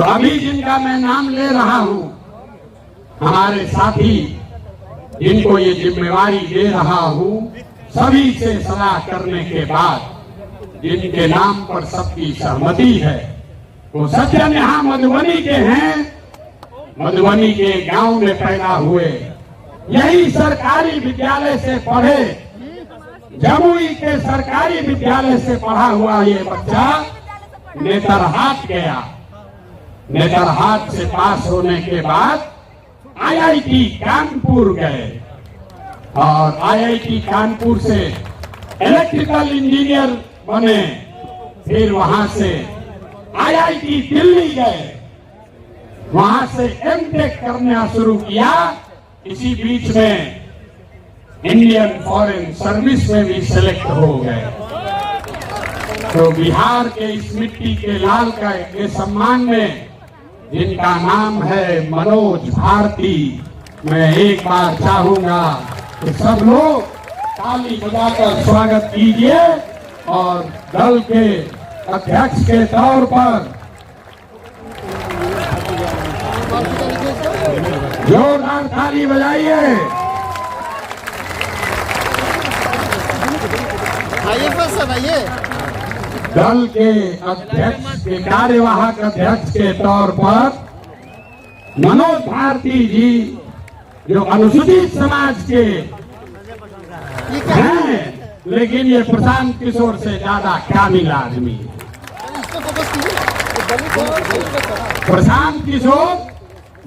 अभी जिनका मैं नाम ले रहा हूं, हमारे साथी जिनको ये जिम्मेवारी दे रहा हूं, सभी से सलाह करने के बाद जिनके नाम पर सबकी सहमति है, वो सज्जन यहाँ मधुबनी के हैं, मधुबनी के गांव में पैदा हुए, यही सरकारी विद्यालय से पढ़े, जमुई के सरकारी विद्यालय से पढ़ा हुआ ये बच्चा नेतरहाट गया। नेतरहाट से पास होने के बाद आईआईटी कानपुर गए और आईआईटी कानपुर से इलेक्ट्रिकल इंजीनियर बने। फिर वहां से आईआईटी दिल्ली गए, वहां से एमटेक करना शुरू किया। इसी बीच में इंडियन फॉरेन सर्विस में भी सिलेक्ट हो गए। तो बिहार के इस मिट्टी के लाल का के सम्मान में जिनका नाम है मनोज भारती, मैं एक बार चाहूंगा कि सब लोग ताली बजाकर स्वागत कीजिए और दल के अध्यक्ष के तौर पर जोरदार ताली बजाइए। दल के अध्यक्ष के कार्यवाहक अध्यक्ष के तौर पर मनोज भारती जी, जो अनुसूचित समाज के हैं, लेकिन ये प्रशांत किशोर से ज्यादा काबिल आदमी है। प्रशांत किशोर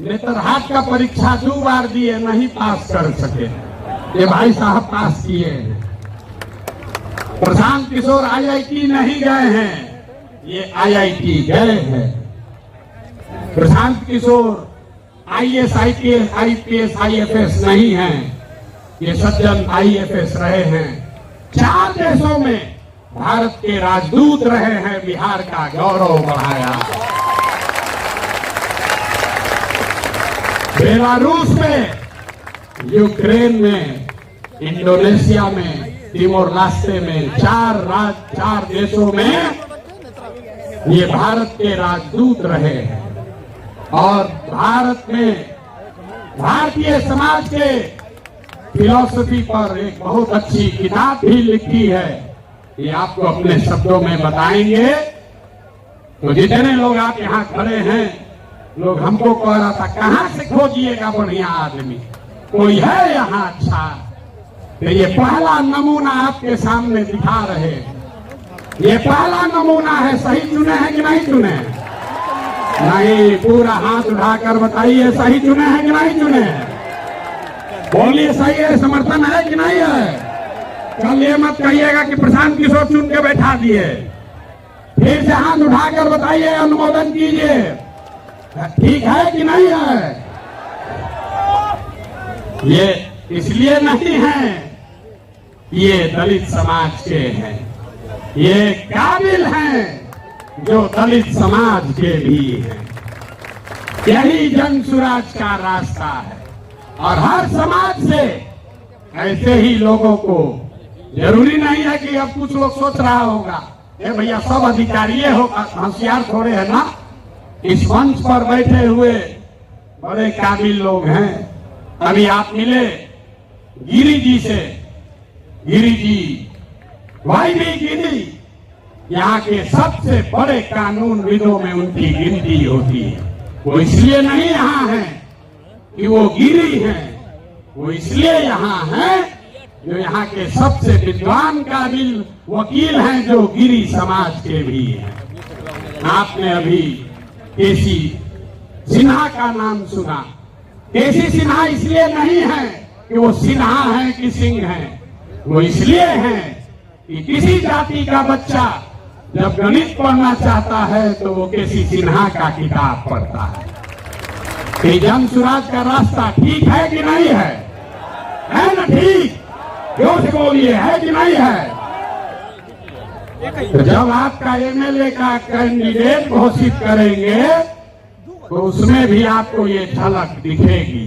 नेतरहाट का परीक्षा 2 बार दिए, नहीं पास कर सके, ये भाई साहब पास किए हैं। प्रशांत किशोर आईआईटी नहीं गए हैं, ये आईआईटी गए हैं। Prashant Kishor IAS, IPS, IFS नहीं हैं, ये सज्जन आईएफएस रहे हैं। 4 देशों में भारत के राजदूत रहे हैं, बिहार का गौरव बढ़ाया। बेलारूस में, यूक्रेन में, इंडोनेशिया में, तिमोर रास्ते में, 4 देशों में ये भारत के राजदूत रहे हैं। और भारत में भारतीय समाज के फिलॉसफी पर एक बहुत अच्छी किताब भी लिखी है, ये आपको अपने शब्दों में बताएंगे। तो जितने लोग आप यहाँ खड़े हैं, लोग हमको कह रहा था कहाँ से खोजिएगा बढ़िया आदमी, कोई है यहाँ अच्छा? तो ये पहला नमूना आपके सामने दिखा रहे, ये पहला नमूना है। सही चुने हैं कि नहीं चुने? नहीं, पूरा हाथ उठाकर बताइए सही चुने हैं कि नहीं चुने? बोलिए सही है, समर्थन है कि नहीं है? कल ये मत कहिएगा कि प्रशांत किशोर चुन के बैठा दिए। फिर से हाथ उठाकर बताइए, अनुमोदन कीजिए, ठीक है कि नहीं है? ये इसलिए नहीं है, ये दलित समाज के हैं, ये काबिल हैं जो दलित समाज के भी हैं। यही जन सुराज का रास्ता है और हर समाज से ऐसे ही लोगों को, जरूरी नहीं है कि अब कुछ लोग सोच रहा होगा ये भैया सब अधिकारी होशियार थोड़े है ना। इस मंच पर बैठे हुए बड़े काबिल लोग हैं। अभी आप मिले गिरी जी से, गिरी जी, भाई भी गिरी, यहाँ के सबसे बड़े कानून विदों में उनकी गिनती होती है। वो इसलिए नहीं यहाँ है कि वो गिरी हैं, वो इसलिए यहाँ हैं जो यहाँ के सबसे विद्वान काबिल वकील हैं, जो गिरी समाज के भी हैं। आपने अभी केसी सिन्हा का नाम सुना। केसी सिन्हा इसलिए नहीं है कि वो सिन्हा है कि सिंह है, वो इसलिए है कि किसी जाति का बच्चा जब गणित पढ़ना चाहता है तो वो केसी सिन्हा का किताब पढ़ता है। कि जन सुराज का रास्ता ठीक है कि नहीं है? है ना ठीक? जोर से बोलिए, है कि नहीं है? तो जब आपका एमएलए का कैंडिडेट घोषित करेंगे तो उसमें भी आपको ये झलक दिखेगी।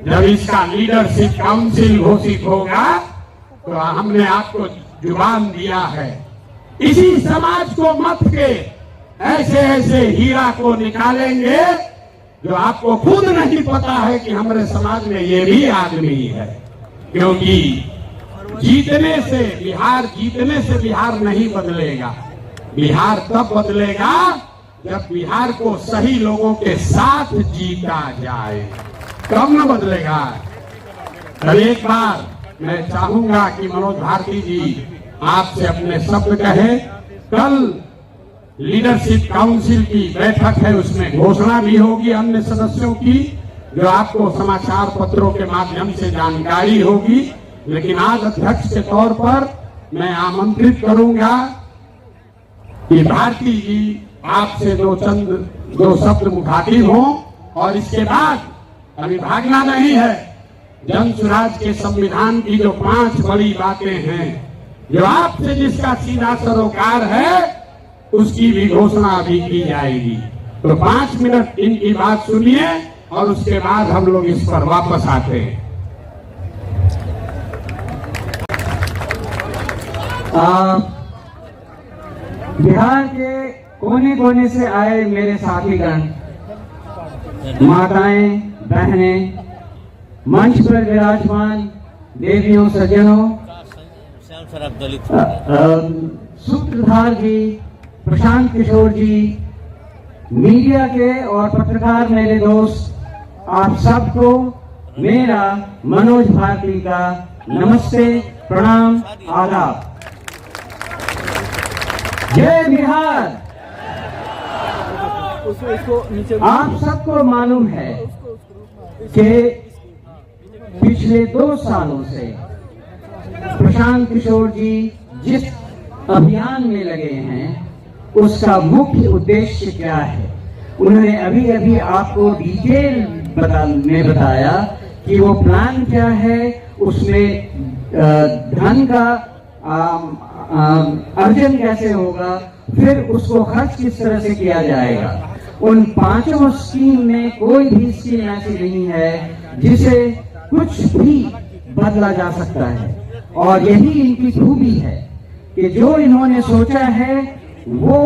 जब इसका लीडरशिप काउंसिल घोषित होगा तो हमने आपको जुबान दिया है, इसी समाज को मत के ऐसे ऐसे हीरा को निकालेंगे जो आपको खुद नहीं पता है कि हमारे समाज में ये भी आदमी है। क्योंकि जीतने से बिहार नहीं बदलेगा। बिहार तब बदलेगा जब बिहार को सही लोगों के साथ जीता जाए, तब न बदलेगा। कल एक बार मैं चाहूंगा कि मनोज भारती जी आपसे अपने शब्द कहे। कल लीडरशिप काउंसिल की बैठक है, उसमें घोषणा भी होगी अन्य सदस्यों की, जो आपको समाचार पत्रों के माध्यम से जानकारी होगी। लेकिन आज अध्यक्ष के तौर पर मैं आमंत्रित करूंगा कि भारती जी आपसे दो शब्द मुखातिब हों, और इसके बाद अभी भागना नहीं है। जन स्वराज के संविधान की जो 5 बड़ी बातें हैं, जो आपसे जिसका सीधा सरोकार है, उसकी भी घोषणा अभी की जाएगी। तो 5 मिनट इनकी बात सुनिए और उसके बाद हम लोग इस पर वापस आते हैं। बिहार के कोने कोने से आए मेरे साथीगण, माताएं, बहनें, मंच पर विराजमान देवियों, सज्जनों, सूत्रधार जी, प्रशांत किशोर जी, मीडिया के और पत्रकार मेरे दोस्त, आप सबको मेरा मनोज भारती का नमस्ते, प्रणाम, आदाब। जय बिहार। आप सबको मालूम है कि पिछले 2 सालों से प्रशांत किशोर जी जिस अभियान में लगे हैं, उसका मुख्य उद्देश्य क्या है। उन्होंने अभी अभी आपको डिटेल में बताया कि वो प्लान क्या है, उसमें धन का अर्जन कैसे होगा, फिर उसको खर्च किस तरह से किया जाएगा। उन 5 स्कीम में कोई भी स्कीम ऐसी नहीं है जिसे कुछ भी बदला जा सकता है। और यही इनकी खूबी है कि जो इन्होंने सोचा है वो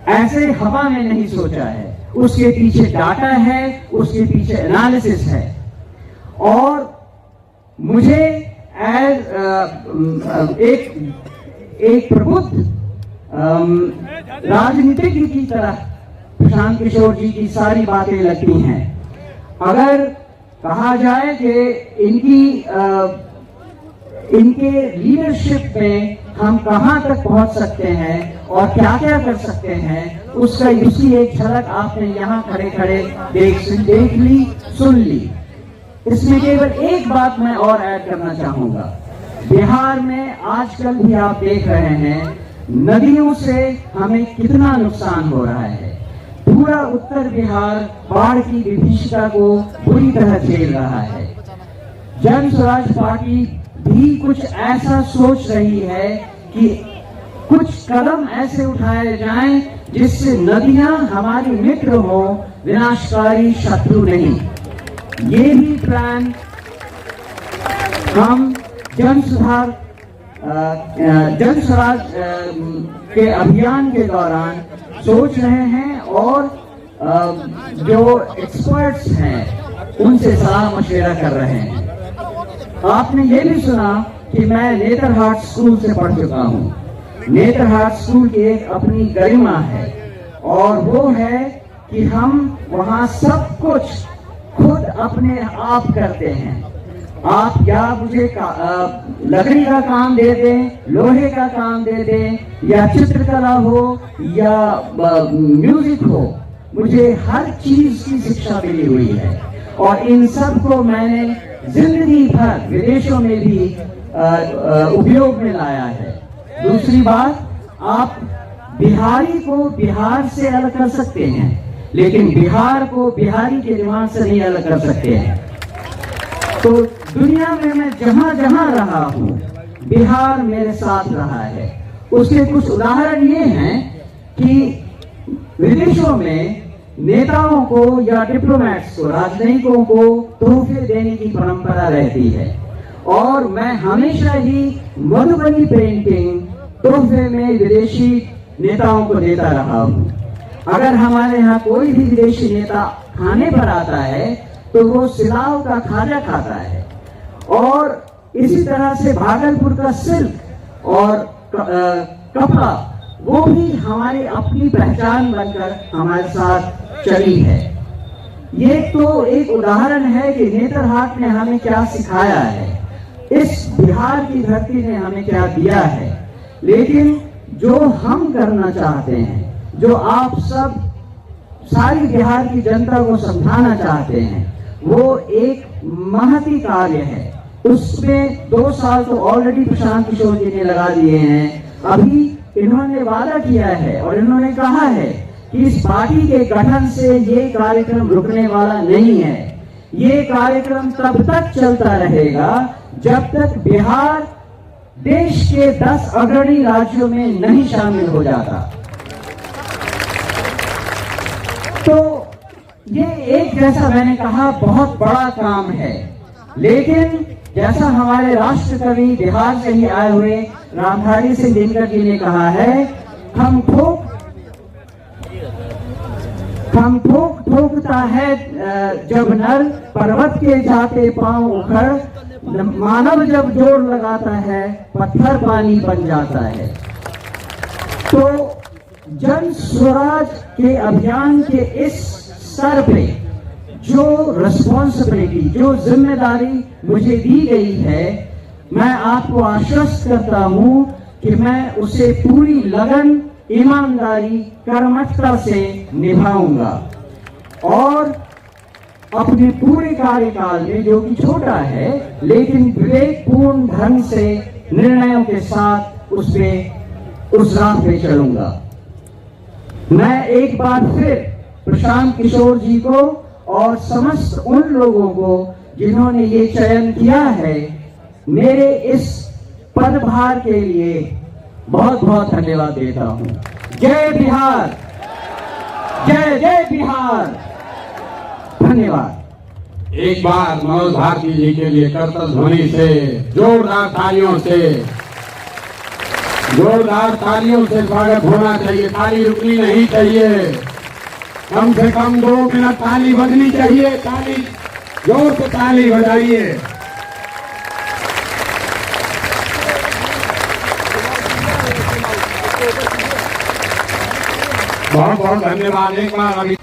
ऐसे हवा में नहीं सोचा है, उसके पीछे डाटा है, उसके पीछे एनालिसिस है। और मुझे एक प्रबुद्ध राजनीतिज्ञ की तरह प्रशांत किशोर जी की सारी बातें लगती हैं। अगर कहा जाए कि इनके लीडरशिप में हम कहां तक पहुंच सकते हैं और क्या क्या कर सकते हैं, उसकी एक झलक आपने यहां खड़े खड़े देख ली, सुन ली। इसमें केवल एक बात मैं और ऐड करना चाहूंगा। बिहार में आजकल भी आप देख रहे हैं, नदियों से हमें कितना नुकसान हो रहा है। पूरा उत्तर बिहार बाढ़ की विभीषिका को बुरी तरह झेल रहा है। जन स्वराज पार्टी भी कुछ ऐसा सोच रही है कि कुछ कदम ऐसे उठाए जाएं जिससे नदियां हमारी मित्र हो, विनाशकारी शत्रु नहीं। ये भी प्लान हम जन स्वराज के अभियान के दौरान सोच रहे हैं और जो एक्सपर्ट्स हैं उनसे सलाह मशवरा कर रहे हैं। आपने ये भी सुना कि मैं नेतरहाट स्कूल से पढ़ चुका हूँ। नेतरहाट स्कूल की एक अपनी गरिमा है और वो है कि हम वहाँ सब कुछ खुद अपने आप करते हैं। आप या मुझे लकड़ी का काम दे दें, लोहे का काम दे दें, या चित्रकला हो या म्यूजिक हो, मुझे हर चीज की शिक्षा मिली हुई है और इन सब को मैंने जिंदगी भर विदेशों में भी उपयोग में लाया है। दूसरी बात, आप बिहारी को बिहार से अलग कर सकते हैं, लेकिन बिहार को बिहारी के दिमाग से नहीं अलग कर सकते हैं। तो दुनिया में मैं जहां जहां रहा हूं, बिहार मेरे साथ रहा है। उसके कुछ उदाहरण ये हैं कि विदेशों में नेताओं को या डिप्लोमेट्स को, राजनयिकों को तोहफे देने की परंपरा रहती है और मैं हमेशा ही मधुबनी पेंटिंग तोहफे में विदेशी नेताओं को देता रहा हूँ। अगर हमारे यहाँ कोई भी विदेशी नेता खाने पर आता है तो वो सिलाव का खाजा खाता है। और इसी तरह से भागलपुर का सिल्क और कपड़ा वो भी हमारी अपनी पहचान बनकर हमारे साथ चली है। ये तो एक उदाहरण है कि नेतरहाट ने हमें क्या सिखाया है, इस बिहार की धरती ने हमें क्या दिया है। लेकिन जो हम करना चाहते हैं, जो आप सब सारी बिहार की जनता को समझाना चाहते हैं, वो एक महती कार्य है। उसमें 2 साल तो ऑलरेडी प्रशांत किशोर जी ने लगा दिए हैं। अभी इन्होंने वादा किया है और इन्होंने कहा है कि इस पार्टी के गठन से ये कार्यक्रम रुकने वाला नहीं है। ये कार्यक्रम तब तक चलता रहेगा जब तक बिहार देश के 10 अग्रणी राज्यों में नहीं शामिल हो जाता। तो ये एक, जैसा मैंने कहा, बहुत बड़ा काम है। लेकिन जैसा हमारे राष्ट्र कवि बिहार से ही आए हुए रामधारी सिंह दिनकर जी ने कहा है, हम ठोकता है जब नर, पर्वत के जाते पांव उखड़, मानव जब जोर लगाता है पत्थर पानी बन जाता है। तो जन स्वराज के अभियान के इस स्तर पे जो रिस्पॉन्सिबिलिटी, जो जिम्मेदारी मुझे दी गई है, मैं आपको आश्वस्त करता हूं कि मैं उसे पूरी लगन, ईमानदारी, कर्मठता से निभाऊंगा और अपने पूरे कार्यकाल में, जो कि छोटा है लेकिन विवेकपूर्ण ढंग से निर्णयों के साथ उस राह पे चलूंगा। मैं एक बार फिर प्रशांत किशोर जी को और समस्त उन लोगों को जिन्होंने ये चयन किया है, मेरे इस पदभार के लिए बहुत बहुत धन्यवाद देता हूं। जय बिहार, जय जय बिहार, धन्यवाद। एक बार मनोज भारती जी के लिए करतल ध्वनि से, जोरदार तालियों से स्वागत होना चाहिए। ताली रुकनी नहीं चाहिए, कम से कम 2 मिनट ताली बजनी चाहिए। ताली, जोर से ताली बजाइए। बहुत बहुत धन्यवाद। एक बार अभी